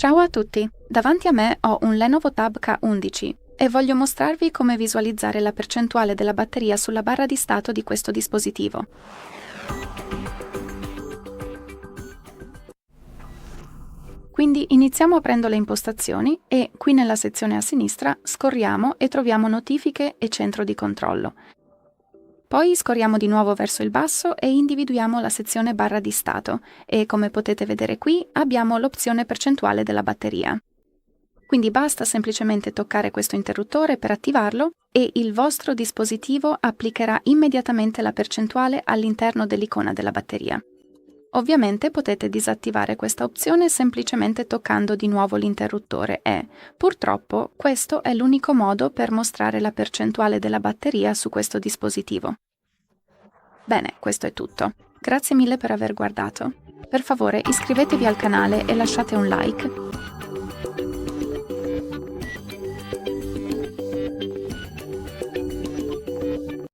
Ciao a tutti! Davanti a me ho un LENOVO Tab K11E e voglio mostrarvi come visualizzare la percentuale della batteria sulla barra di stato di questo dispositivo. Quindi iniziamo aprendo le impostazioni e qui nella sezione a sinistra scorriamo e troviamo Notifiche e centro di controllo. Poi scorriamo di nuovo verso il basso e individuiamo la sezione barra di stato e come potete vedere qui abbiamo l'opzione percentuale della batteria. Quindi basta semplicemente toccare questo interruttore per attivarlo e il vostro dispositivo applicherà immediatamente la percentuale all'interno dell'icona della batteria. Ovviamente potete disattivare questa opzione semplicemente toccando di nuovo l'interruttore e, purtroppo, questo è l'unico modo per mostrare la percentuale della batteria su questo dispositivo. Bene, questo è tutto. Grazie mille per aver guardato. Per favore iscrivetevi al canale e lasciate un like.